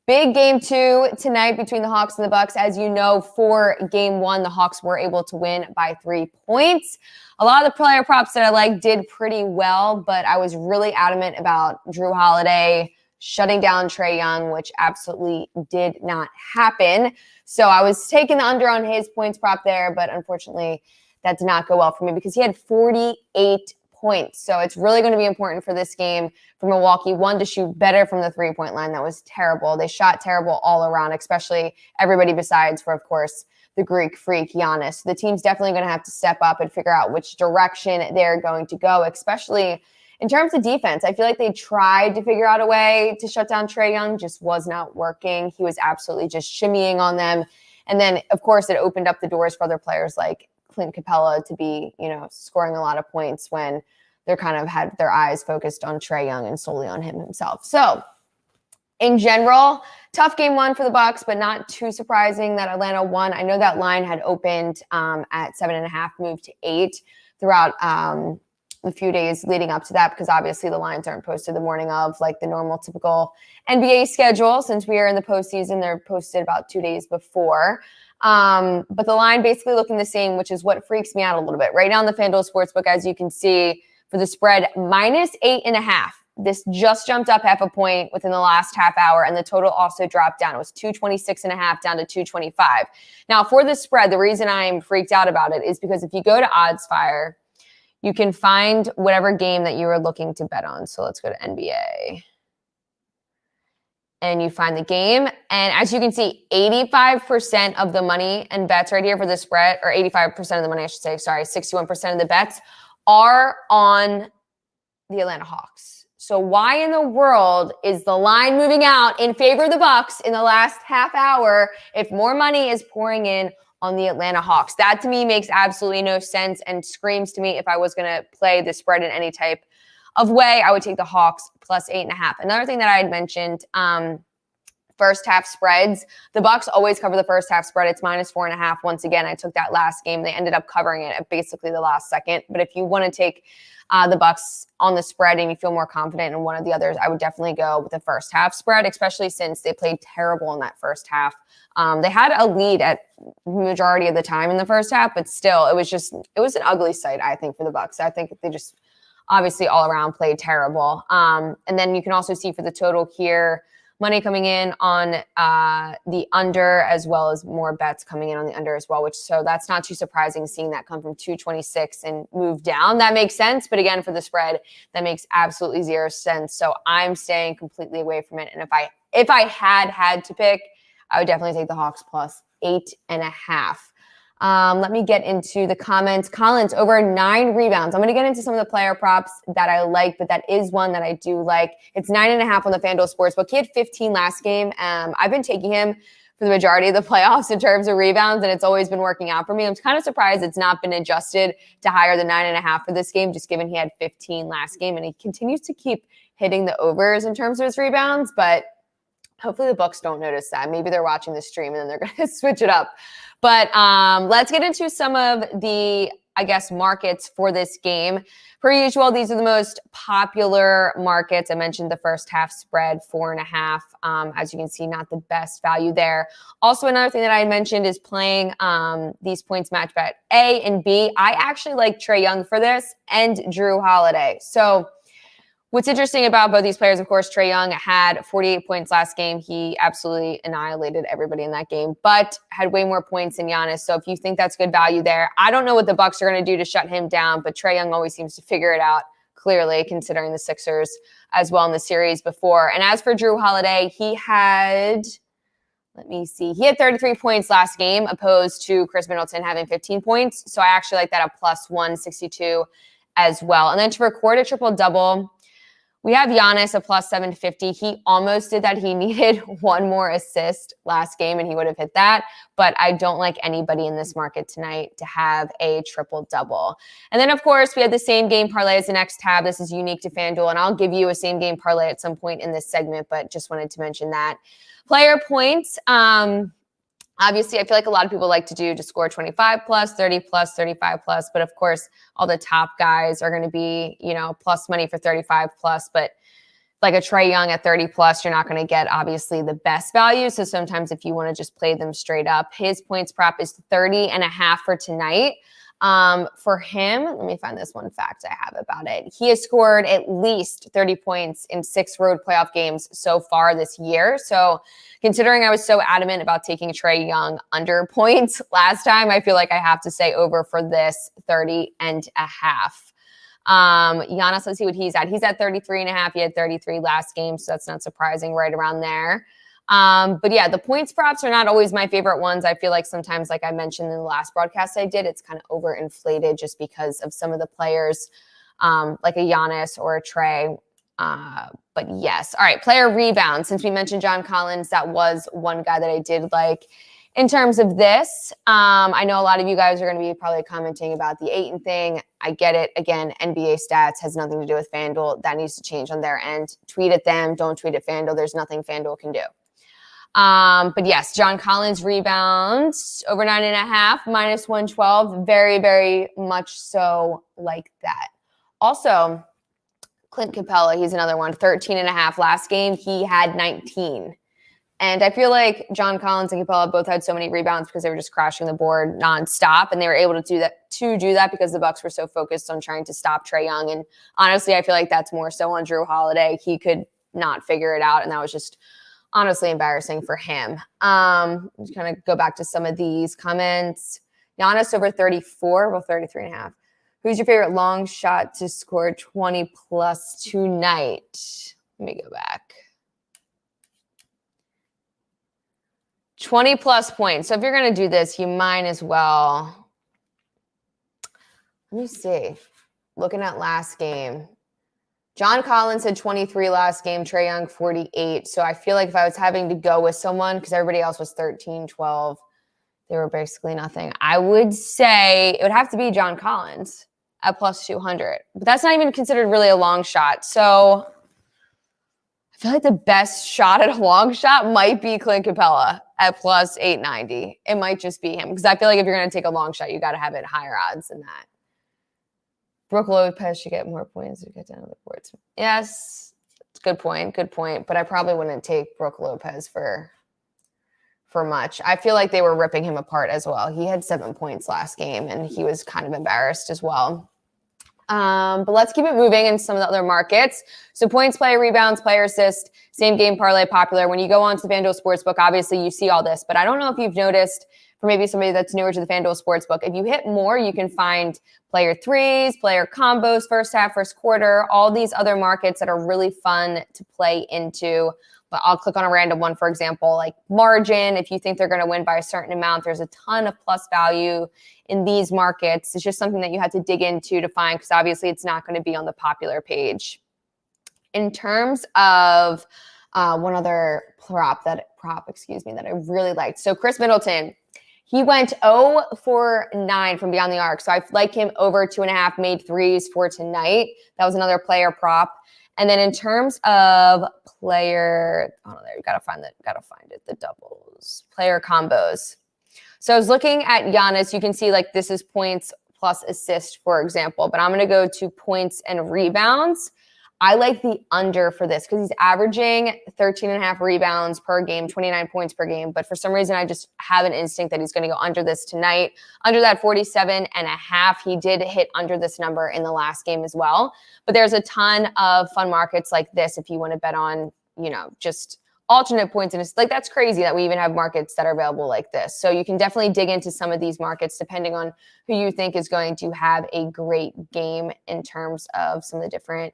big game 2 tonight between the Hawks and the Bucks. As you know, for game 1, the Hawks were able to win by 3 points. A lot of the player props that I like did pretty well, but I was really adamant about Jrue Holiday shutting down Trae Young, which absolutely did not happen. So I was taking the under on his points prop there, but unfortunately that did not go well for me because he had 48 points. So it's really going to be important for this game for Milwaukee, one, to shoot better from the 3-point line. That was terrible. They shot terrible all around, especially everybody besides for, of course, the Greek freak Giannis. The team's definitely going to have to step up and figure out which direction they're going to go, especially in terms of defense. I feel like they tried to figure out a way to shut down Trae Young, just was not working. He was absolutely just shimmying on them. And then, of course, it opened up the doors for other players like Clint Capella to be, scoring a lot of points when they're kind of had their eyes focused on Trae Young and solely on him himself. So in general, tough game 1 for the Bucks, but not too surprising that Atlanta won. I know that line had opened at 7.5, moved to 8 throughout a few days leading up to that, because obviously the lines aren't posted the morning of like the normal typical NBA schedule. Since we are in the postseason, they're posted about 2 days before. But the line basically looking the same, which is what freaks me out a little bit. Right now on the FanDuel Sportsbook, as you can see, for the spread, -8.5. This just jumped up half a point within the last half hour, and the total also dropped down. It was 226.5 down to 225. Now, for the spread, the reason I'm freaked out about it is because if you go to OddsFire, you can find whatever game that you are looking to bet on. So let's go to NBA. And you find the game. And as you can see, 85% of the money and bets right here for the spread, or 85% of the money, I should say, 61% of the bets are on the Atlanta Hawks. So why in the world is the line moving out in favor of the Bucks in the last half hour if more money is pouring in on the Atlanta Hawks? That to me makes absolutely no sense and screams to me if I was going to play the spread in any type of way, I would take the Hawks plus 8.5. Another thing that I had mentioned, first half spreads. The Bucks always cover the first half spread. It's -4.5. Once again, I took that last game. They ended up covering it at basically the last second. But if you want to take the Bucks on the spread and you feel more confident in one of the others, I would definitely go with the first half spread, especially since they played terrible in that first half. They had a lead at majority of the time in the first half, but still, it was an ugly sight, I think, for the Bucks. I think they just obviously all around played terrible. And then you can also see for the total here, money coming in on the under, as well as more bets coming in on the under as well, so that's not too surprising seeing that come from 226 and move down. That makes sense. But again, for the spread, that makes absolutely zero sense. So I'm staying completely away from it. And if I had to pick, I would definitely take the Hawks plus 8.5. Let me get into the comments. Collins, over 9 rebounds. I'm going to get into some of the player props that I like, but that is one that I do like. It's 9.5 on the FanDuel Sportsbook. He had 15 last game. I've been taking him for the majority of the playoffs in terms of rebounds, and it's always been working out for me. I'm kind of surprised it's not been adjusted to higher than 9.5 for this game, just given he had 15 last game, and he continues to keep hitting the overs in terms of his rebounds, but hopefully the Bucks don't notice that. Maybe they're watching the stream and then they're going to switch it up. But let's get into some of the, markets for this game. Per usual, these are the most popular markets. I mentioned the first half spread, 4.5. As you can see, not the best value there. Also, another thing that I mentioned is playing these points match bet A and B. I actually like Trae Young for this and Jrue Holiday. So What's interesting about both these players, of course, Trae Young had 48 points last game. He absolutely annihilated everybody in that game, but had way more points than Giannis. So if you think that's good value there, I don't know what the Bucks are going to do to shut him down, but Trae Young always seems to figure it out clearly, considering the Sixers as well in the series before. And as for Jrue Holiday, he had 33 points last game opposed to Chris Middleton having 15 points. So I actually like that at plus 162 as well. And then to record a triple-double, we have Giannis a plus 750. He almost did that. He needed one more assist last game and he would have hit that. But I don't like anybody in this market tonight to have a triple-double. And then, of course, we had the same game parlay as the next tab. This is unique to FanDuel, and I'll give you a same game parlay at some point in this segment, but just wanted to mention that. Player points. Obviously, I feel like a lot of people like to score 25 plus, 30 plus, 35 plus. But of course, all the top guys are going to be, plus money for 35 plus. But like a Trae Young at 30 plus, you're not going to get obviously the best value. So sometimes if you want to just play them straight up, his points prop is 30.5 for tonight. For him, let me find this one fact I have about it. He has scored at least 30 points in 6 road playoff games so far this year. So considering I was so adamant about taking Trae Young under points last time, I feel like I have to say over for this 30.5. Giannis, let's see what he's at. He's at 33.5. He had 33 last game, so that's not surprising, right around there. But yeah, the points props are not always my favorite ones. I feel like sometimes, like I mentioned in the last broadcast I did, it's kind of overinflated just because of some of the players, like a Giannis or a Trae. But yes. All right. Player rebound. Since we mentioned John Collins, that was one guy that I did like. In terms of this, I know a lot of you guys are going to be probably commenting about the Ayton thing. I get it. Again, NBA stats has nothing to do with FanDuel. That needs to change on their end. Tweet at them. Don't tweet at FanDuel. There's nothing FanDuel can do. But yes, John Collins rebounds over 9.5, minus 112. Very, very much so like that. Also, Clint Capella, he's another one, 13.5 last game. He had 19. And I feel like John Collins and Capella both had so many rebounds because they were just crashing the board nonstop. And they were able to do that because the Bucks were so focused on trying to stop Trae Young. And honestly, I feel like that's more so on Jrue Holiday. He could not figure it out. And that was just honestly embarrassing for him. Just kind of go back to some of these comments. Giannis over 34, well, 33.5. Who's your favorite long shot to score 20 plus tonight? Let me go back. 20 plus points. So if you're going to do this, you might as well. Let me see. Looking at last game. John Collins had 23 last game, Trae Young 48. So I feel like if I was having to go with someone, because everybody else was 13, 12, they were basically nothing. I would say it would have to be John Collins at plus 200. But that's not even considered really a long shot. So I feel like the best shot at a long shot might be Clint Capella at plus 890. It might just be him. Because I feel like if you're going to take a long shot, you got to have it higher odds than that. Brooke Lopez should get more points to get down to the boards. Yes, it's a good point. Good point. But I probably wouldn't take Brooke Lopez for much. I feel like they were ripping him apart as well. He had 7 points last game, and he was kind of embarrassed as well. But let's keep it moving in some of the other markets. So points, player rebounds, player assist, same game parlay popular. When you go on to the FanDuel Sportsbook, obviously you see all this. But I don't know if you've noticed, for maybe somebody that's newer to the FanDuel Sportsbook, if you hit more, you can find player threes, player combos, first half, first quarter, all these other markets that are really fun to play into. But I'll click on a random one, for example, like margin. If you think they're going to win by a certain amount, there's a ton of plus value in these markets. It's just something that you have to dig into to find, because obviously it's not going to be on the popular page. In terms of one other prop that I really liked. So Chris Middleton, he went 0 for 9 from beyond the arc. So I like him over 2.5 made threes for tonight. That was another player prop. And then in terms of player, gotta find it, the doubles, player combos. So I was looking at Giannis. You can see like this is points plus assist, for example, but I'm going to go to points and rebounds. I like the under for this because he's averaging 13.5 rebounds per game, 29 points per game. But for some reason, I just have an instinct that he's going to go under this tonight. Under that 47.5. He did hit under this number in the last game as well. But there's a ton of fun markets like this if you want to bet on, just alternate points. And it's like, that's crazy that we even have markets that are available like this. So you can definitely dig into some of these markets depending on who you think is going to have a great game in terms of some of the different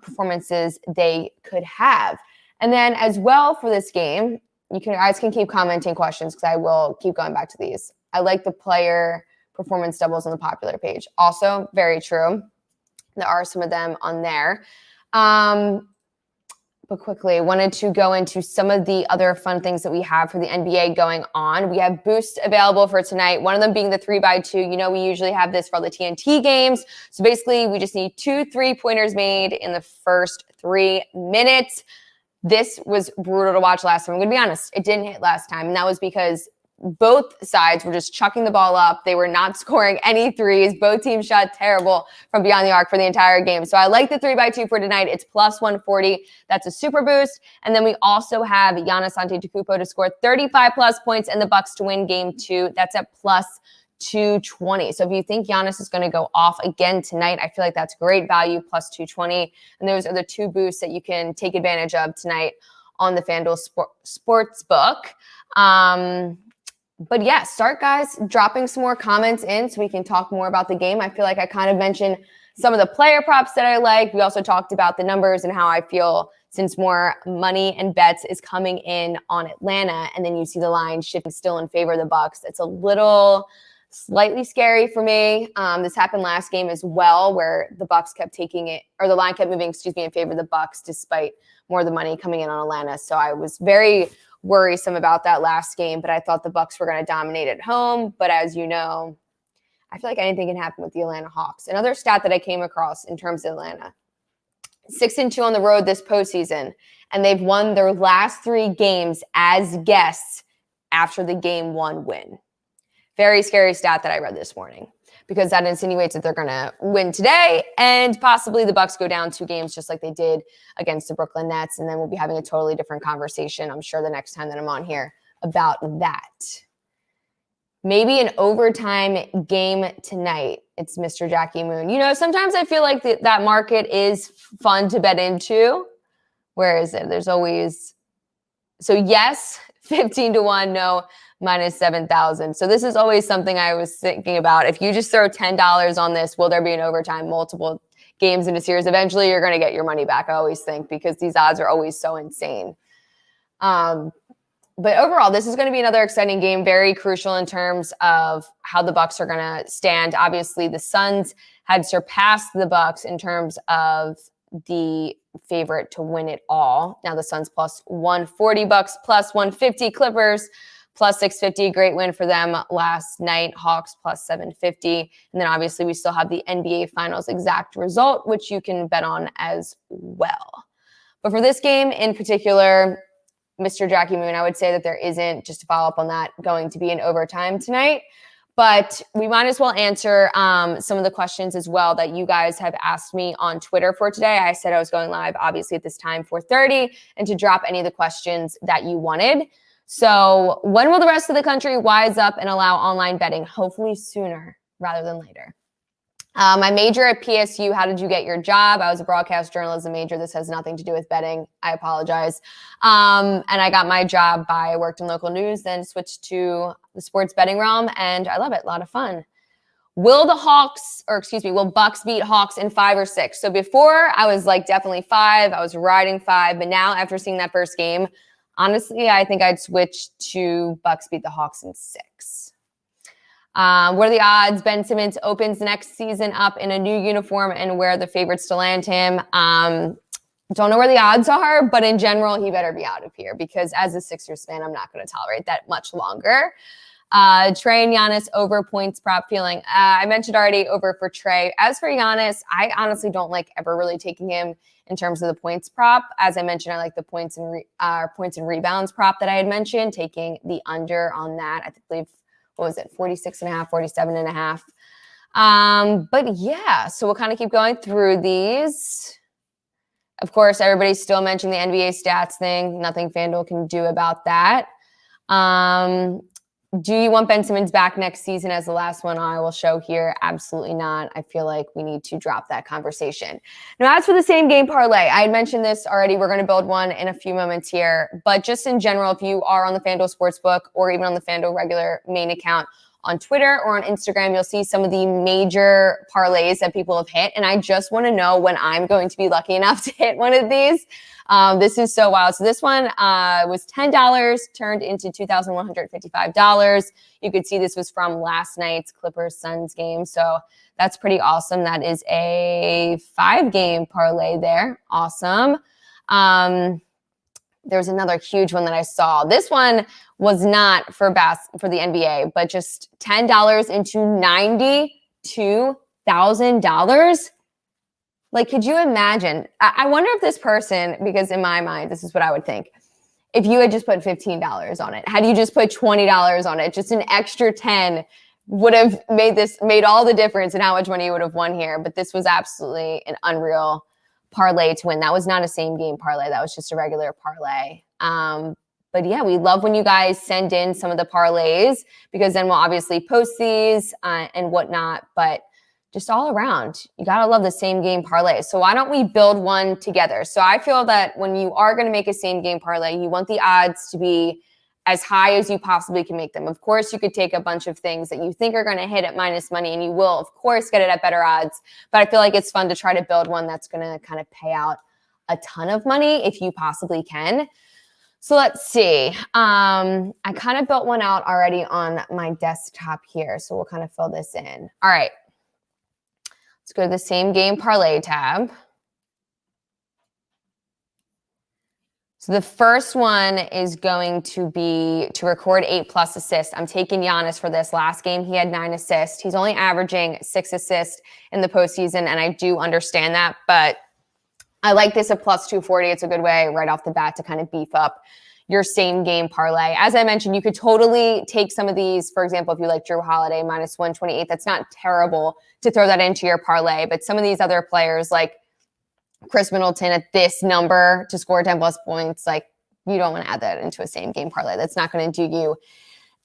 performances they could have. And then as well for this game, you guys can keep commenting questions because I will keep going back to these. I like the player performance doubles on the popular page. Also, very true. There are some of them on there. But quickly, wanted to go into some of the other fun things that we have for the NBA going on. We have boosts available for tonight, one of them being the 3x2. We usually have this for all the TNT games. So basically, we just need 2 3-pointers made in the first 3 minutes. This was brutal to watch last time. I'm going to be honest, it didn't hit last time. And that was because both sides were just chucking the ball up. They were not scoring any threes. Both teams shot terrible from beyond the arc for the entire game. So I like the 3x2 for tonight. It's plus 140. That's a super boost. And then we also have Giannis Antetokounmpo to score 35 plus points and the Bucks to win game 2. That's at plus 220. So if you think Giannis is going to go off again tonight, I feel like that's great value, plus 220. And those are the 2 boosts that you can take advantage of tonight on the FanDuel Sportsbook. But yeah, start guys dropping some more comments in so we can talk more about the game. I feel like I kind of mentioned some of the player props that I like. We also talked about the numbers and how I feel since more money and bets is coming in on Atlanta, and then you see the line shifting still in favor of the Bucks. It's a little slightly scary for me. This happened last game as well, where the Bucks kept taking it, or the line kept moving, in favor of the Bucks, despite more of the money coming in on Atlanta. So I was very worrisome about that last game, but I thought the Bucks were going to dominate at home. But as you know, I feel like anything can happen with the Atlanta Hawks. Another stat that I came across in terms of Atlanta, 6-2 on the road this postseason, and they've won their last 3 games as guests after the game 1 win. Very scary stat that I read this morning, because that insinuates that they're going to win today and possibly the Bucks go down 2 games just like they did against the Brooklyn Nets. And then we'll be having a totally different conversation, I'm sure, the next time that I'm on here about that. Maybe an overtime game tonight. It's Mr. Jackie Moon. Sometimes I feel like that market is fun to bet into. Where is it? There's always, so yes, 15-1, no, minus 7,000. So this is always something I was thinking about. If you just throw $10 on this, will there be an overtime, multiple games in a series? Eventually, you're going to get your money back, I always think, because these odds are always so insane. But overall, this is going to be another exciting game, very crucial in terms of how the Bucks are going to stand. Obviously, the Suns had surpassed the Bucks in terms of the favorite to win it all. Now the Suns plus 140, Bucks plus 150, Clippers plus 650. Great win for them last night. Hawks plus 750. And then obviously we still have the NBA Finals exact result, which you can bet on as well. But for this game in particular, Mr. Jackie Moon, I would say that there isn't, just to follow up on that, going to be an overtime tonight. But we might as well answer some of the questions as well that you guys have asked me on Twitter for today. I said I was going live, obviously, at this time, 4:30, and to drop any of the questions that you wanted. So when will the rest of the country wise up and allow online betting? Hopefully sooner rather than later. My major at PSU, how did you get your job? I was a broadcast journalism major. This has nothing to do with betting. I apologize. And I got my job I worked in local news, then switched to the sports betting realm, and I love it. A lot of fun. Will Bucks beat Hawks in 5 or 6? So before I was like definitely 5. I was riding 5. But now after seeing that first game, honestly, I think I'd switch to Bucks beat the Hawks in 6. What are the odds Ben Simmons opens next season up in a new uniform, and where are the favorites to land him? Don't know where the odds are, but in general, he better be out of here, because as a Sixers fan, I'm not going to tolerate that much longer. Trey and Giannis over points prop feeling. I mentioned already over for Trey. As for Giannis, I honestly don't like ever really taking him in terms of the points prop. As I mentioned, I like the points and rebounds prop that I had mentioned, taking the under on that. I believe, what was it, 46.5, 47.5. But yeah, so we'll kind of keep going through these. Of course, everybody's still mentioning the NBA stats thing. Nothing FanDuel can do about that. Do you want Ben Simmons back next season as the last one I will show here? Absolutely not. I feel like we need to drop that conversation. Now, as for the same game parlay, I had mentioned this already. We're going to build one in a few moments here. But just in general, if you are on the FanDuel Sportsbook or even on the FanDuel regular main account on Twitter or on Instagram, you'll see some of the major parlays that people have hit. And I just want to know when I'm going to be lucky enough to hit one of these. This is so wild. So this one was $10, turned into $2,155. You could see this was from last night's Clippers-Suns game. So that's pretty awesome. That is a 5-game parlay there. Awesome. There's another huge one that I saw. This one was not for the NBA, but just $10 into $92,000. Like, could you imagine? I wonder if this person, because in my mind, this is what I would think. If you had just put $15 on it, had you just put $20 on it, just an extra 10 would have made all the difference in how much money you would have won here. But this was absolutely an unreal parlay to win. That was not a same game parlay. That was just a regular parlay. But yeah, we love when you guys send in some of the parlays, because then we'll obviously post these and whatnot. But just all around, you got to love the same game parlay. So why don't we build one together? So I feel that when you are going to make a same game parlay, you want the odds to be as high as you possibly can make them. Of course, you could take a bunch of things that you think are going to hit at minus money, and you will, of course, get it at better odds. But I feel like it's fun to try to build one that's going to kind of pay out a ton of money if you possibly can. So let's see. I kind of built one out already on my desktop here. So we'll kind of fill this in. All right. Let's go to the same game parlay tab. So the first one is going to be to record 8+ assists. I'm taking Giannis for this. Last game, he had 9 assists. He's only averaging 6 assists in the postseason, and I do understand that, but I like this at plus 240. It's a good way right off the bat to kind of beef up your same game parlay. As I mentioned, you could totally take some of these. For example, if you like Drew Holiday minus 128, that's not terrible to throw that into your parlay. But some of these other players like Chris Middleton at this number to score 10+ points, like you don't want to add that into a same game parlay. That's not going to do you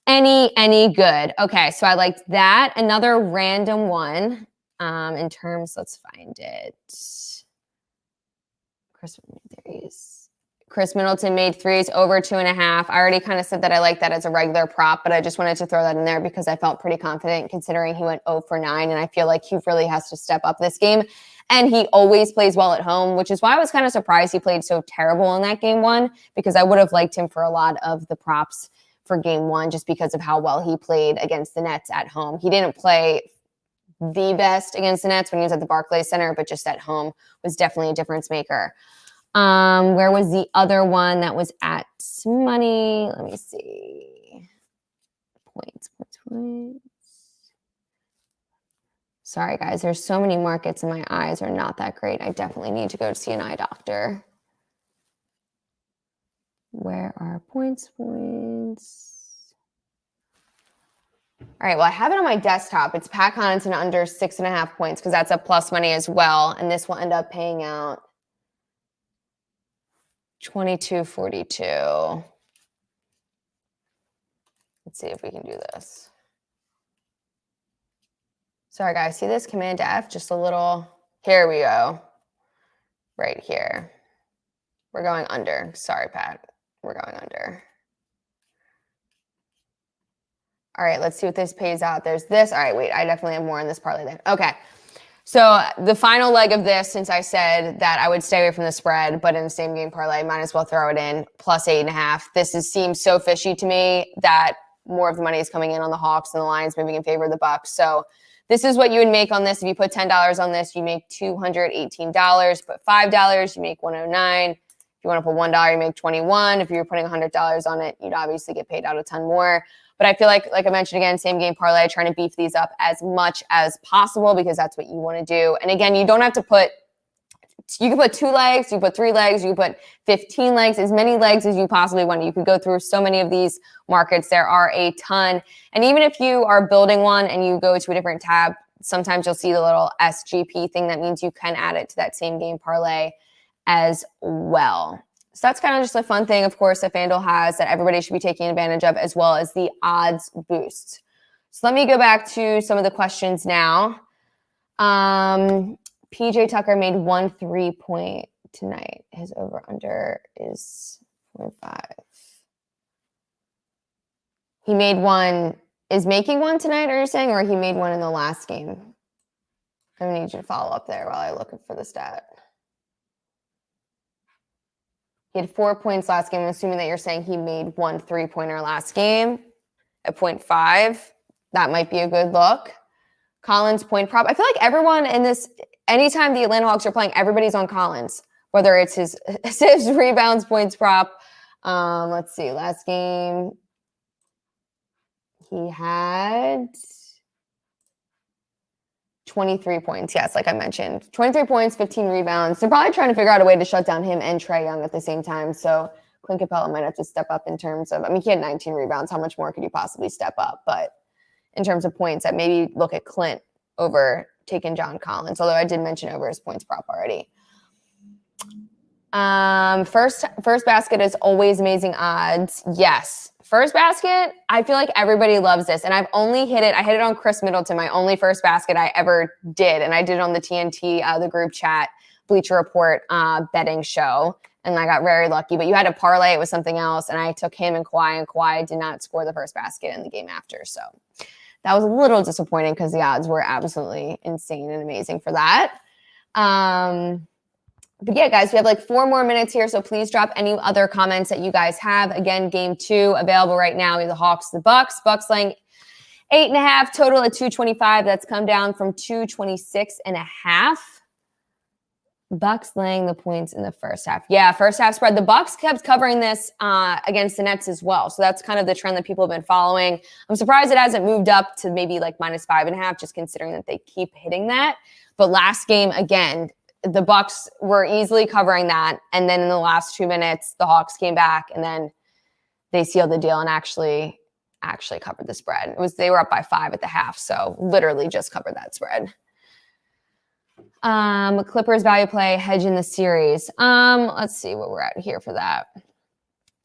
any good. Okay, so I liked that. Another random one in terms, let's find it. Chris Middleton made threes over 2.5. I already kind of said that I like that as a regular prop, but I just wanted to throw that in there because I felt pretty confident considering he went 0 for 9, and I feel like he really has to step up this game. And he always plays well at home, which is why I was kind of surprised he played so terrible in that game 1, because I would have liked him for a lot of the props for game 1 just because of how well he played against the Nets at home. He didn't play the best against the Nets when he was at the Barclays Center, but just at home was definitely a difference maker. Where was the other one that was at money? Let me see. Points. Sorry, guys. There's so many markets and my eyes are not that great. I definitely need to go to see an eye doctor. Where are points? All right, well, I have it on my desktop. It's Pat Connaughton under 6.5 points because that's a plus money as well. And this will end up paying out $22.42. Let's see if we can do this. Sorry, guys. See this Command F? Just a little. Here we go. Right here. We're going under. Sorry, Pat. We're going under. All right, let's see what this pays out. There's this. All right, wait. I definitely have more in this parlay then. Okay. So the final leg of this, since I said that I would stay away from the spread, but in the same game parlay, might as well throw it in, plus 8.5. This seems so fishy to me that more of the money is coming in on the Hawks and the Lions moving in favor of the Bucks. So this is what you would make on this. If you put $10 on this, you make $218. Put $5, you make $109. If you want to put $1, you make $21. If you're putting $100 on it, you'd obviously get paid out a ton more. But I feel like I mentioned again, same game parlay, trying to beef these up as much as possible because that's what you want to do. And again, you don't have to put, you can put 2 legs, you put 3 legs, you put 15 legs, as many legs as you possibly want. You could go through so many of these markets. There are a ton. And even if you are building one and you go to a different tab, sometimes you'll see the little SGP thing. That means you can add it to that same game parlay as well. So that's kind of just a fun thing, of course, that FanDuel has that everybody should be taking advantage of, as well as the odds boost. So let me go back to some of the questions now. PJ Tucker made 1 3-point tonight. His over-under is 0.5. He made one, is making one tonight, are you saying, or he made one in the last game? I need you to follow up there while I look for the stat. He had 4 points last game. I'm assuming that you're saying he made 1 3-pointer last game at 0.5. That might be a good look. Collins point prop. I feel like everyone in this, anytime the Atlanta Hawks are playing, everybody's on Collins, whether it's his assists, rebounds, points prop. Let's see. Last game, he had 23 points. Yes, like I mentioned. 23 points, 15 rebounds. They're probably trying to figure out a way to shut down him and Trae Young at the same time. So Clint Capella might have to step up in terms of, I mean, he had 19 rebounds. How much more could you possibly step up? But in terms of points, that maybe look at Clint over taking John Collins, although I did mention over his points prop already. First basket is always amazing odds. Yes. First basket, I feel like everybody loves this. And I've only hit it. I hit it on Chris Middleton, my only first basket I ever did. And I did it on the TNT, the group chat, Bleacher Report betting show. And I got very lucky. But you had to parlay it with something else. And I took him and Kawhi did not score the first basket in the game after. So that was a little disappointing because the odds were absolutely insane and amazing for that. But yeah, guys, we have like 4 more minutes here, so please drop any other comments that you guys have. Again, game 2 available right now. We have the Hawks, the Bucks. Bucks laying 8.5, total at 225. That's come down from 226.5. Bucks laying the points in the first half. Yeah, first half spread. The Bucks kept covering this against the Nets as well. So that's kind of the trend that people have been following. I'm surprised it hasn't moved up to maybe like -5.5, just considering that they keep hitting that. But last game, again, the Bucks were easily covering that. And then in the last 2 minutes, the Hawks came back and then they sealed the deal and actually covered the spread. They were up by 5 at the half. So literally just covered that spread. Clippers value play, hedge in the series. Let's see what we're at here for that.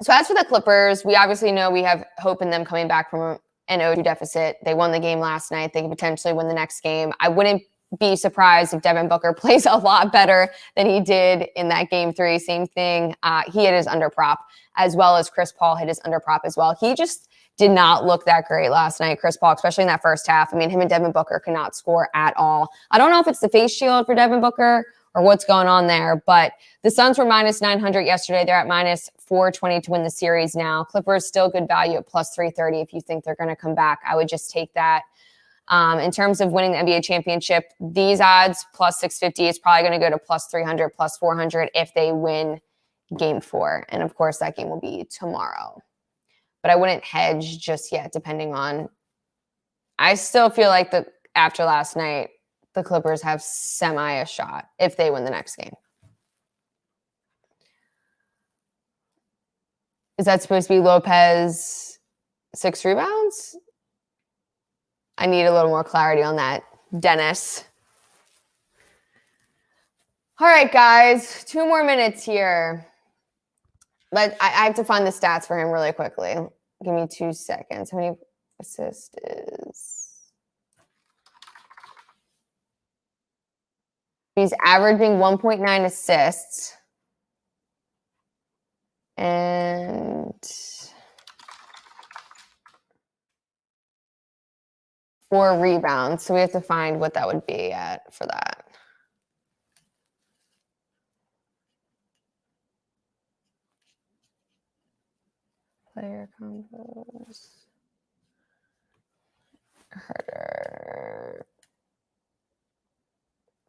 So as for the Clippers, we obviously know we have hope in them coming back from an 0-2 deficit. They won the game last night. They can potentially win the next game. I wouldn't be surprised if Devin Booker plays a lot better than he did in that game 3. Same thing. He hit his under prop as well as Chris Paul hit his under prop as well. He just did not look that great last night, Chris Paul, especially in that first half. I mean, him and Devin Booker could not score at all. I don't know if it's the face shield for Devin Booker or what's going on there, but the Suns were -900 yesterday. They're at -420 to win the series now. Clippers still good value at +330 if you think they're going to come back. I would just take that. In terms of winning the NBA championship, these odds +650 is probably going to go to +300, +400 if they win game 4. And of course, that game will be tomorrow. But I wouldn't hedge just yet, depending on. I still feel like after last night, the Clippers have a shot if they win the next game. Is that supposed to be Lopez 6 rebounds? I need a little more clarity on that, Dennis. All right, guys, 2 more minutes here. I have to find the stats for him really quickly. Give me 2 seconds. How many assists is? He's averaging 1.9 assists. And 4 rebounds. So we have to find what that would be at for that. Player combos. Herder.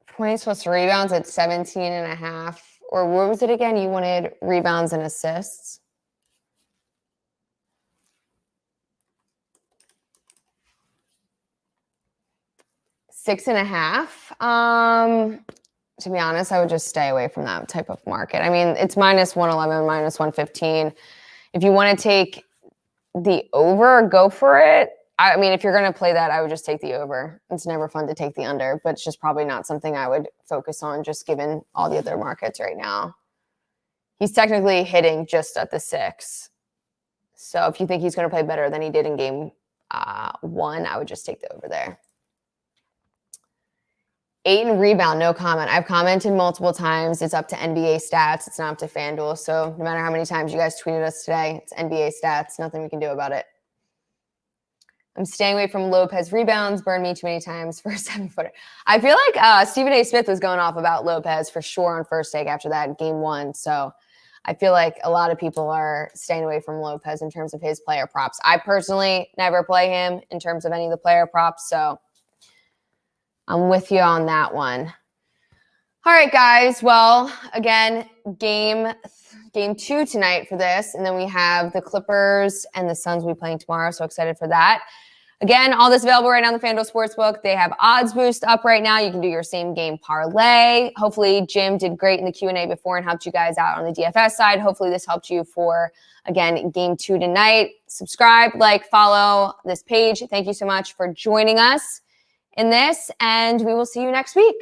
Points plus rebounds at 17.5. Or what was it again? You wanted rebounds and assists. $6.5. To be honest, I would just stay away from that type of market. I mean, it's -111, -115. If you want to take the over, go for it. I mean, if you're going to play that, I would just take the over. It's never fun to take the under, but it's just probably not something I would focus on just given all the other markets right now. He's technically hitting just at the 6. So if you think he's going to play better than he did in game 1, I would just take the over there. 8 and rebound, no comment. I've commented multiple times. It's up to NBA stats. It's not up to FanDuel. So no matter how many times you guys tweeted us today, it's NBA stats. Nothing we can do about it. I'm staying away from Lopez rebounds. Burned me too many times for a 7-footer. I feel like Stephen A. Smith was going off about Lopez for sure on First Take after that game 1. So I feel like a lot of people are staying away from Lopez in terms of his player props. I personally never play him in terms of any of the player props. So I'm with you on that one. All right, guys. Well, again, game 2 tonight for this. And then we have the Clippers and the Suns will be playing tomorrow. So excited for that. Again, all this available right now on the FanDuel Sportsbook. They have odds boost up right now. You can do your same game parlay. Hopefully, Jim did great in the Q&A before and helped you guys out on the DFS side. Hopefully, this helped you for, again, game 2 tonight. Subscribe, like, follow this page. Thank you so much for joining us in this, and we will see you next week.